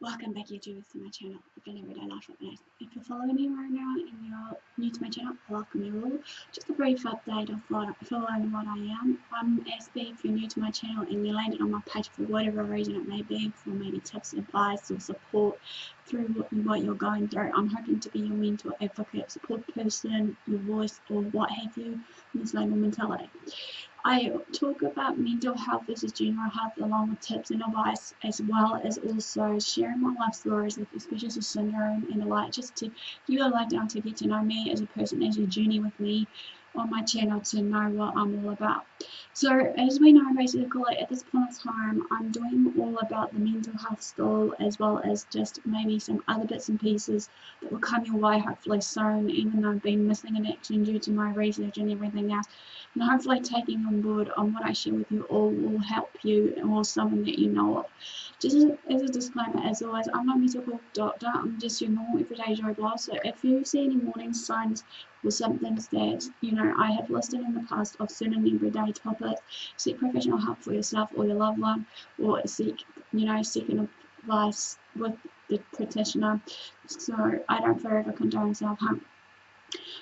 Welcome back YouTubers to my channel, Living Everyday Life with Vanessa. If you're following me right now and you're new to my channel, welcome you all. Just a brief update of following what I am. I'm Aspie. If you're new to my channel and you landed on my page for whatever reason it may be, for maybe tips, advice or support through what you're going through, I'm hoping to be your mentor, advocate, support person, your voice or what have you in this label mentality. I talk about mental health versus general health along with tips and advice, as well as also sharing my life stories with especially syndrome and the like, just to give you a lowdown to get to know me as a person, as you journey with me on my channel to know what I'm all about. So as we know, basically at this point in time, I'm doing all about the mental health stall, as well as just maybe some other bits and pieces that will come your way hopefully soon, even though I've been missing in action due to my research and everything else. And hopefully taking on board on what I share with you all will help you or someone that you know of. Just as a disclaimer, as always, I'm not a medical doctor, I'm just your normal everyday Joe Blow. So if you see any warning signs or symptoms that I have listed in the past of certain everyday topics, seek professional help for yourself or your loved one, or seek second advice with the practitioner. So I don't forever condone self-harm.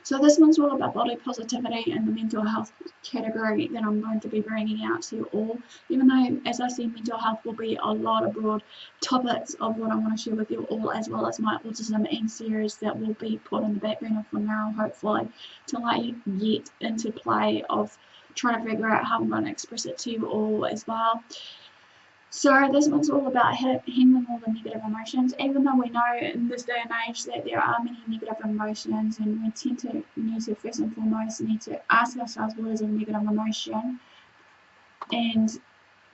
So this one's all about body positivity and the mental health category that I'm going to be bringing out to you all, even though, as I see, mental health will be a lot of broad topics of what I want to share with you all, as well as my autism and series that will be put in the background for now, hopefully, to let you get into play of trying to figure out how I'm going to express it to you all as well. So this one's all about handling all the negative emotions, even though we know in this day and age that there are many negative emotions, and we tend to need to first and foremost need to ask ourselves what is a negative emotion, and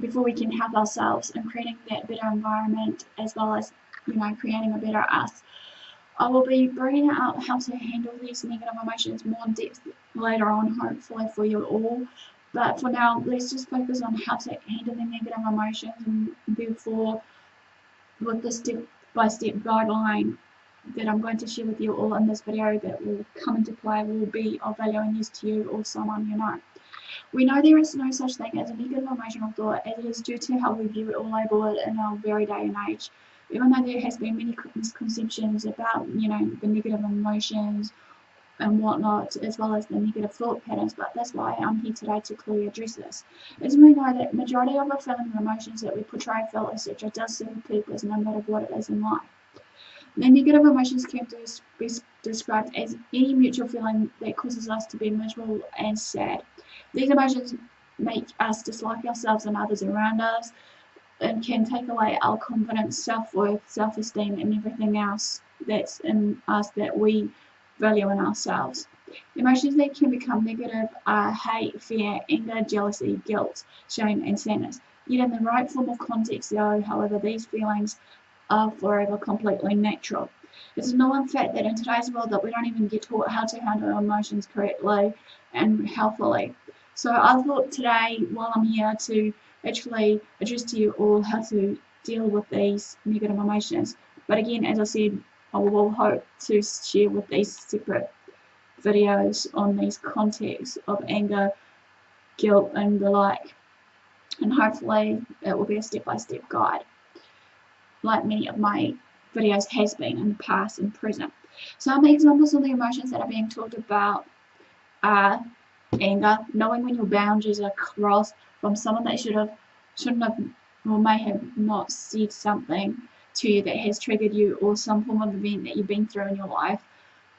before we can help ourselves in creating that better environment, as well as creating a better us. I will be bringing out how to handle these negative emotions more in depth later on, hopefully for you all. But for now, let's just focus on how to handle the negative emotions, and before with the step-by-step guideline that I'm going to share with you all in this video that will come into play, will be of value and use to you or someone you know. We know there is no such thing as a negative emotional thought, as it is due to how we view it or label it in our very day and age. Even though there has been many misconceptions about the negative emotions and whatnot, as well as the negative thought patterns, but that's why I'm here today to clearly address this. As we know that majority of our feelings and emotions that we portray, feel, etc. does serve a purpose no matter what it is in life. The negative emotions can be described as any mutual feeling that causes us to be miserable and sad. These emotions make us dislike ourselves and others around us, and can take away our confidence, self-worth, self-esteem, and everything else that's in us that we value in ourselves. Emotions that can become negative are hate, fear, anger, jealousy, guilt, shame, and sadness. Yet in the right form of context, though, however, these feelings are forever completely natural. It is no fact that in today's world that we don't even get taught how to handle our emotions correctly and healthily. So I thought today, while I'm here, to actually address to you all how to deal with these negative emotions. But again, as I said, I will hope to share with these separate videos on these contexts of anger, guilt, and the like. And hopefully it will be a step-by-step guide, like many of my videos has been in the past and present. Some examples of the emotions that are being talked about are anger, knowing when your boundaries are crossed from someone that shouldn't have or may have not said something to you that has triggered you, or some form of event that you've been through in your life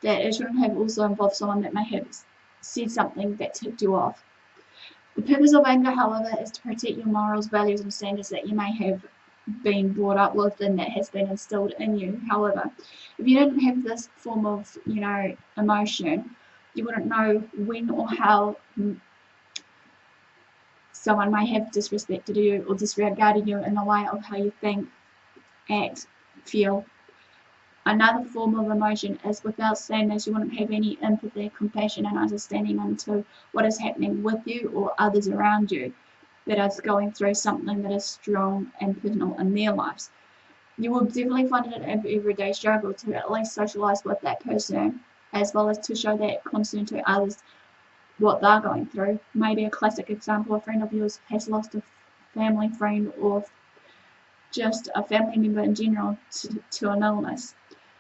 that it shouldn't have also involved someone that may have said something that tipped you off. The purpose of anger, however, is to protect your morals, values, and standards that you may have been brought up with and that has been instilled in you. However, if you didn't have this form of emotion, you wouldn't know when or how someone may have disrespected you or disregarded you in the way of how you think, act, feel. Another form of emotion is without sadness, you wouldn't have any empathy, compassion, and understanding into what is happening with you or others around you that are going through something that is strong and personal in their lives. You will definitely find it an everyday struggle to at least socialize with that person, as well as to show that concern to others what they're going through. Maybe a classic example, a friend of yours has lost a family friend or just a family member in general to an illness.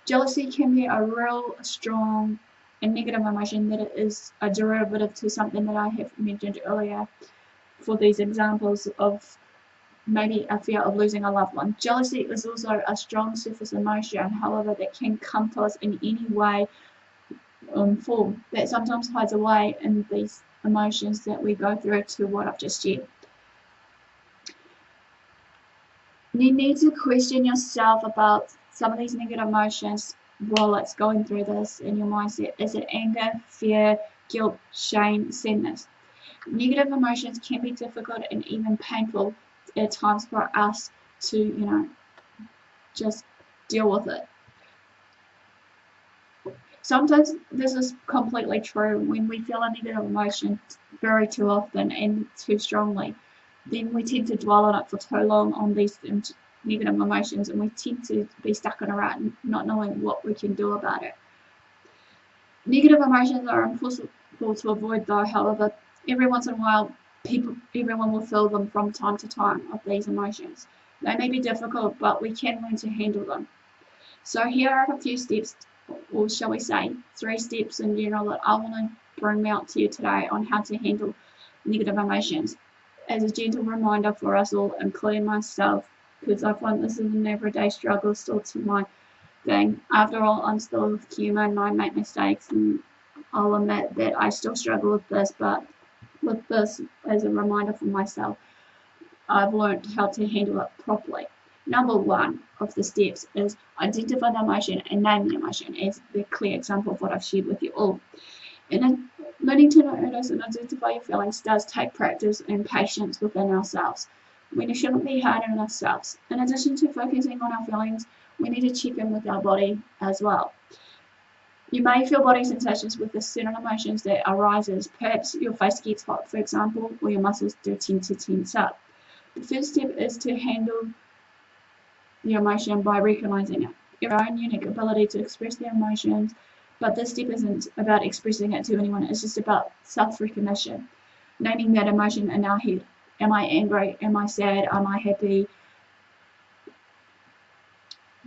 Jealousy can be a real strong and negative emotion that is a derivative to something that I have mentioned earlier for these examples of maybe a fear of losing a loved one. Jealousy is also a strong surface emotion, however, that can come to us in any way form that sometimes hides away in these emotions that we go through to what I've just shared. You need to question yourself about some of these negative emotions while it's going through this in your mindset. Is it anger, fear, guilt, shame, sadness? Negative emotions can be difficult and even painful at times for us to, just deal with it. Sometimes this is completely true. When we feel a negative emotion very too often and too strongly, then we tend to dwell on it for too long on these negative emotions, and we tend to be stuck in a rut, not knowing what we can do about it. Negative emotions are impossible to avoid though, however, every once in a while, everyone will feel them from time to time of these emotions. They may be difficult, but we can learn to handle them. So here are a few steps, or shall we say, 3 steps in general that I want to bring out to you today on how to handle negative emotions. As a gentle reminder for us all, including myself, because I find this is an everyday struggle still to my thing. After all, I'm still human, I make mistakes, and I'll admit that I still struggle with this, but with this as a reminder for myself, I've learned how to handle it properly. Number 1 of the steps is identify the emotion and name the emotion, as the clear example of what I've shared with you all. And then learning to notice and identify your feelings does take practice and patience within ourselves. We shouldn't be hard on ourselves. In addition to focusing on our feelings, we need to check in with our body as well. You may feel body sensations with the certain emotions that arises. Perhaps your face gets hot, for example, or your muscles do tend to tense up. The first step is to handle the emotion by recognizing it. Your own unique ability to express the emotions, but this step isn't about expressing it to anyone, it's just about self-recognition. Naming that emotion in our head. Am I angry? Am I sad? Am I happy?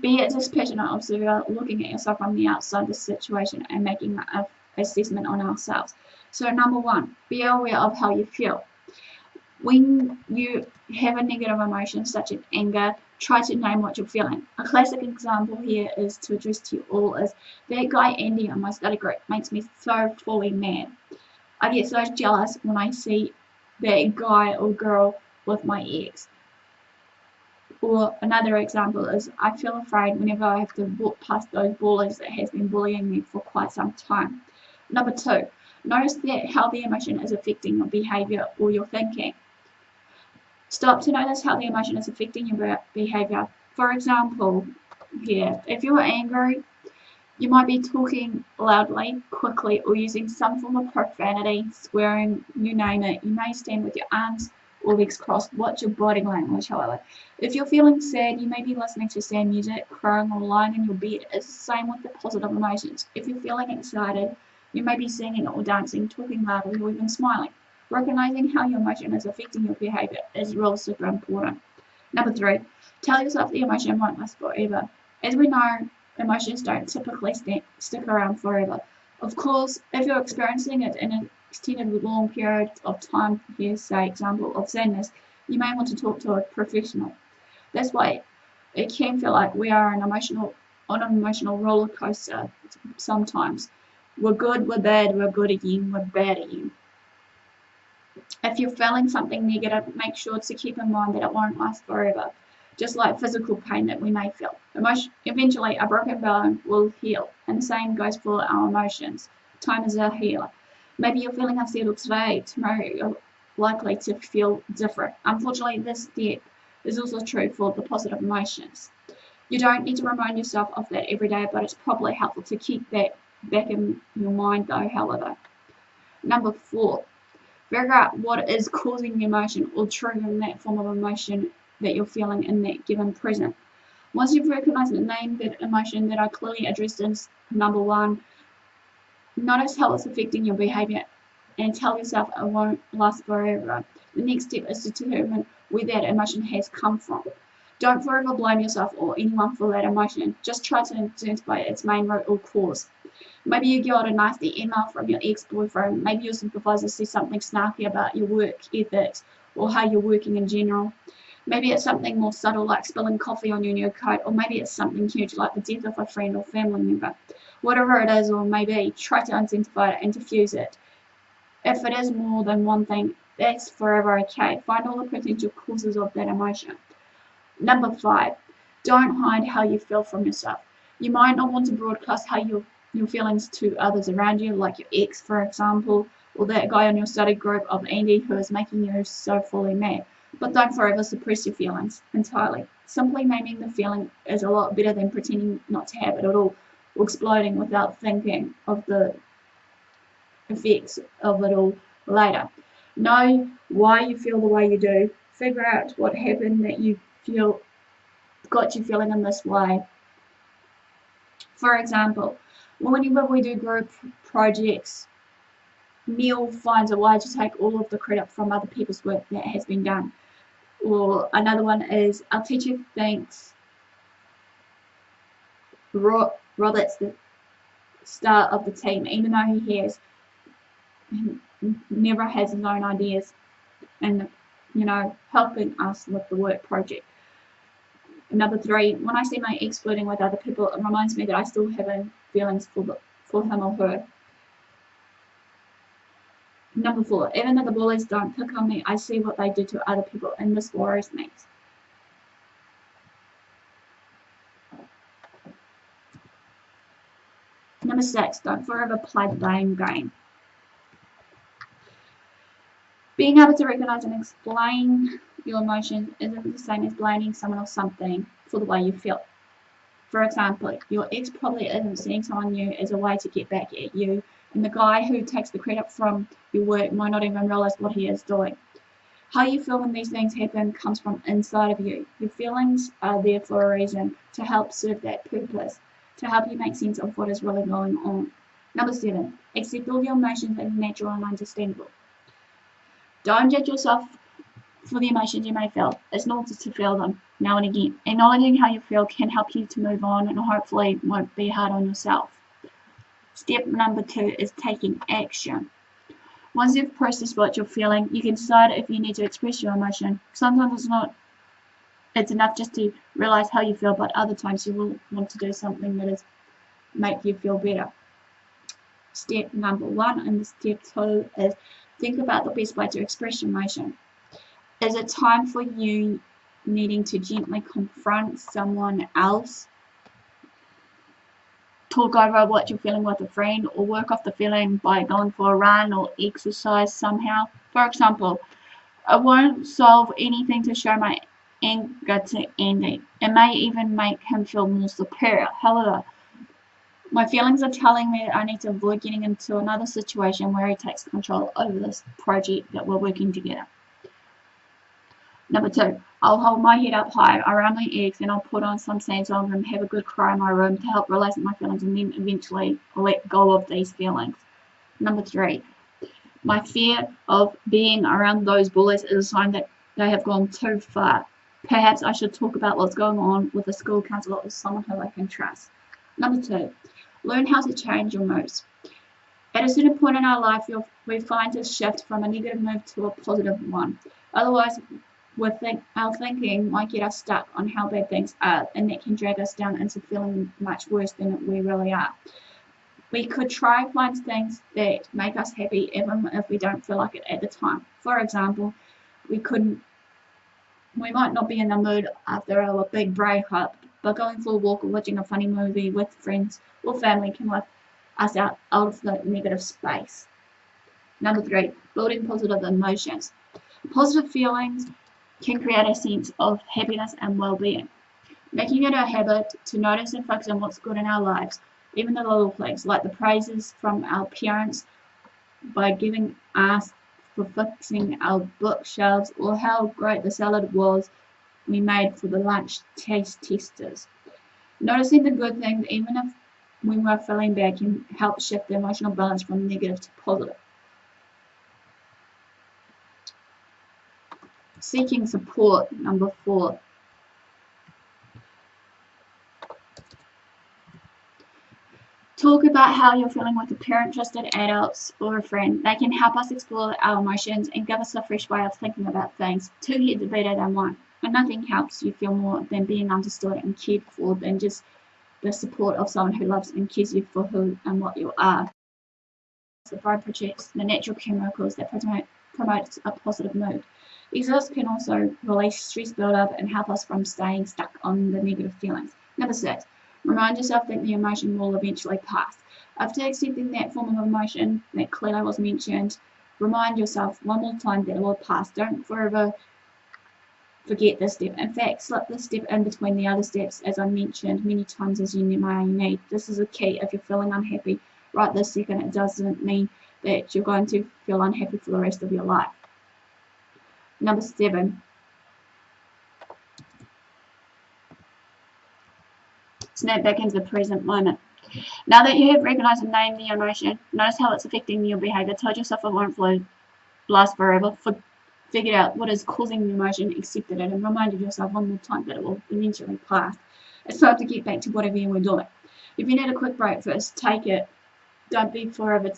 Be a dispassionate observer, looking at yourself from the outside the situation and making an assessment on ourselves. So number 1, be aware of how you feel. When you have a negative emotion such as anger, try to name what you're feeling. A classic example here is to address to you all is, that guy Andy in my study group makes me so fully mad. I get so jealous when I see that guy or girl with my ex. Or another example is, I feel afraid whenever I have to walk past those bullies that has been bullying me for quite some time. Number 2, notice that how the emotion is affecting your behavior or your thinking. Stop to notice how the emotion is affecting your behavior. For example, here, if you're angry, you might be talking loudly, quickly, or using some form of profanity, swearing, you name it. You may stand with your arms or legs crossed. Watch your body language, however. If you're feeling sad, you may be listening to sad music, crying, or lying in your bed. It's the same with the positive emotions. If you're feeling excited, you may be singing or dancing, talking loudly, or even smiling. Recognizing how your emotion is affecting your behavior is really super important. Number 3, tell yourself the emotion won't last forever. As we know, emotions don't typically stick around forever. Of course, if you're experiencing it in an extended long period of time, here's say example of sadness, you may want to talk to a professional. That's why it can feel like we are on an emotional roller coaster sometimes. We're good, we're bad, we're good again, we're bad again. If you're feeling something negative, make sure to keep in mind that it won't last forever. Just like physical pain that we may feel. Eventually, a broken bone will heal, and the same goes for our emotions. Time is a healer. Maybe you're feeling unsettled today, tomorrow you're likely to feel different. Unfortunately, this step is also true for the positive emotions. You don't need to remind yourself of that every day, but it's probably helpful to keep that back in your mind though, however. Number 4, figure out what is causing the emotion or triggering that form of emotion that you're feeling in that given present. Once you've recognized and named that emotion that I clearly addressed in number 1, notice how it's affecting your behavior and tell yourself it won't last forever. The next step is to determine where that emotion has come from. Don't forever blame yourself or anyone for that emotion. Just try to identify its main root or cause. Maybe you got a nasty email from your ex-boyfriend. Maybe your supervisor says something snarky about your work ethics or how you're working in general. Maybe it's something more subtle like spilling coffee on your new coat, or maybe it's something huge like the death of a friend or family member. Whatever it is or maybe, try to identify it and diffuse it. If it is more than one thing, that's forever okay. Find all the potential causes of that emotion. Number 5, don't hide how you feel from yourself. You might not want to broadcast how your feelings to others around you, like your ex, for example, or that guy in your study group of Andy who is making you so fully mad. But don't forever suppress your feelings entirely. Simply naming the feeling is a lot better than pretending not to have it at all, or exploding without thinking of the effects of it all later. Know why you feel the way you do. Figure out what happened that you feel got you feeling in this way. For example, whenever we do group projects, Neil finds a way to take all of the credit from other people's work that has been done. Or another one is our teacher thinks Robert's the star of the team, even though he never has his own ideas and helping us with the work project. Number 3, when I see my ex flirting with other people, it reminds me that I still have feelings for him or her. Number 4, even though the bullies don't pick on me, I see what they do to other people, and this worries me. Number 6, don't forever play the blame game. Being able to recognize and explain your emotions isn't the same as blaming someone or something for the way you feel. For example, your ex probably isn't seeing someone new as a way to get back at you, and the guy who takes the credit from your work might not even realize what he is doing. How you feel when these things happen comes from inside of you. Your feelings are there for a reason, to help serve that purpose, to help you make sense of what is really going on. Number 7, accept all your emotions as natural and understandable. Don't judge yourself for the emotions you may feel. It's normal to feel them now and again. Acknowledging how you feel can help you to move on and hopefully won't be hard on yourself. Step number 2 is taking action. Once you've processed what you're feeling, you can decide if you need to express your emotion. Sometimes it's enough just to realize how you feel, but other times you will want to do something that is make you feel better. Step number 1 and step 2 is think about the best way to express your emotion. Is it time for you needing to gently confront someone else? Talk over what you're feeling with a friend, or work off the feeling by going for a run or exercise somehow. For example, I won't solve anything to show my anger to Andy. It may even make him feel more superior. However, my feelings are telling me that I need to avoid getting into another situation where he takes control over this project that we're working together. Number 2, I'll hold my head up high around my ex and I'll put on some sad songs and have a good cry in my room to help release my feelings and then eventually let go of these feelings. Number 3, my fear of being around those bullies is a sign that they have gone too far. Perhaps I should talk about what's going on with a school counselor or someone who I can trust. Number 2, learn how to change your moods. At a certain point in our life, we find a shift from a negative mood to a positive one. Otherwise, our thinking might get us stuck on how bad things are, and that can drag us down into feeling much worse than we really are. We could try find things that make us happy even if we don't feel like it at the time. For example, we might not be in the mood after our big breakup, but going for a walk or watching a funny movie with friends or family can lift us out of the negative space. Number 3, building positive emotions. Positive feelings can create a sense of happiness and well-being. Making it a habit to notice and focus on what's good in our lives, even the little things like the praises from our parents by giving us for fixing our bookshelves, or how great the salad was we made for the lunch taste testers. Noticing the good things, even if when we're feeling bad, can help shift the emotional balance from negative to positive. Seeking support, number 4. Talk about how you're feeling with a parent, trusted adults, or a friend. They can help us explore our emotions and give us a fresh way of thinking about things. Two heads are better than one, and nothing helps you feel more than being understood and cared for than just the support of someone who loves and cares you for who and what you are. The brain projects the natural chemicals that promote a positive mood. Exercise can also release stress buildup and help us from staying stuck on the negative feelings. Number 6. Remind yourself that the emotion will eventually pass. After accepting that form of emotion that clearly was mentioned, remind yourself one more time that it will pass. Don't forever forget this step. In fact, slip this step in between the other steps, as I mentioned many times as you may need. This is a key. If you're feeling unhappy right this second, it doesn't mean that you're going to feel unhappy for the rest of your life. Number 7. Snap back into the present moment. Now that you have recognized and named the emotion, notice how it's affecting your behavior. Told yourself it won't last forever. Figured out what is causing the emotion, accepted it, and reminded yourself one more time that it will eventually pass. It's time to get back to whatever you were doing. If you need a quick break first, take it. Don't be forever,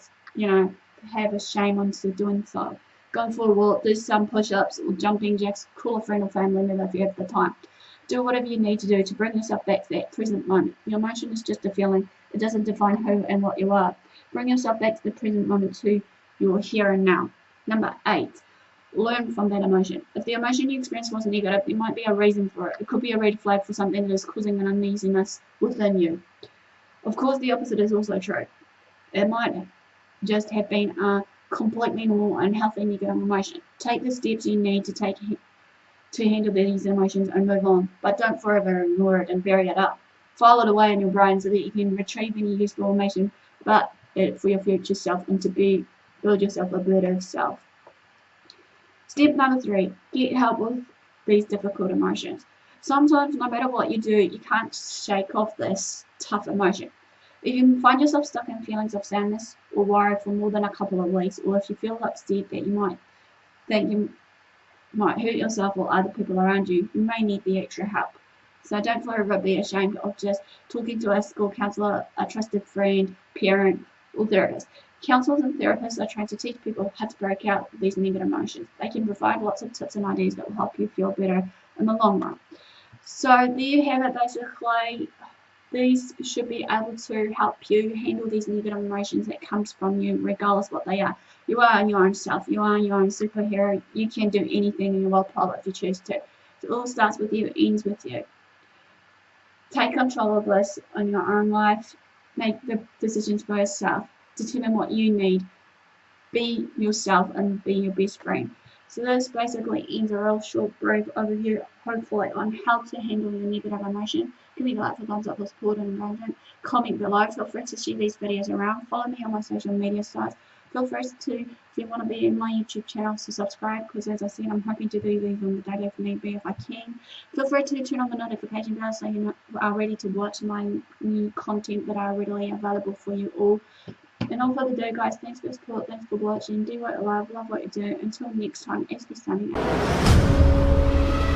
have a shame onto doing so. Go for a walk, do some push-ups or jumping jacks, call a friend or family member if you have the time. Do whatever you need to do to bring yourself back to that present moment. Your emotion is just a feeling. It doesn't define who and what you are. Bring yourself back to the present moment, to your here and now. Number 8. Learn from that emotion. If the emotion you experienced was negative, there might be a reason for it. It could be a red flag for something that is causing an uneasiness within you. Of course, the opposite is also true. It might just have been a completely normal and healthy negative emotion. Take the steps you need to take to handle these emotions and move on, but don't forever ignore it and bury it up. File it away in your brain so that you can retrieve any useful information about it for your future self and to build yourself a better self. Step number 3, get help with these difficult emotions. Sometimes, no matter what you do, you can't shake off this tough emotion. If you find yourself stuck in feelings of sadness or worry for more than a couple of weeks, or if you feel upset that you might think you might hurt yourself or other people around you, you may need the extra help. So don't forever be ashamed of just talking to a school counsellor, a trusted friend, parent, or therapist. Counsellors and therapists are trained to teach people how to break out these negative emotions. They can provide lots of tips and ideas that will help you feel better in the long run. So there you have it, basically. These should be able to help you handle these negative emotions that comes from you, regardless what they are. You are your own self. You are your own superhero. You can do anything in your world power if you choose to. It all starts with you, ends with you. Take control of this in your own life. Make the decisions for yourself. Determine what you need. Be yourself and be your best friend. So this basically ends a real short, brief overview, hopefully, on how to handle your negative emotion. Give me a like for thumbs up for support and engagement. Comment below. Feel free to share these videos around. Follow me on my social media sites. Feel free to, if you want to be in my YouTube channel, to subscribe, because as I said, I'm hoping to do these on the daily if need be, if I can. Feel free to turn on the notification bell so you are ready to watch my new content that are readily available for you all. And all further ado, guys, thanks for the support, thanks for watching. Do what you love what you do. Until next time, Aspie signing out.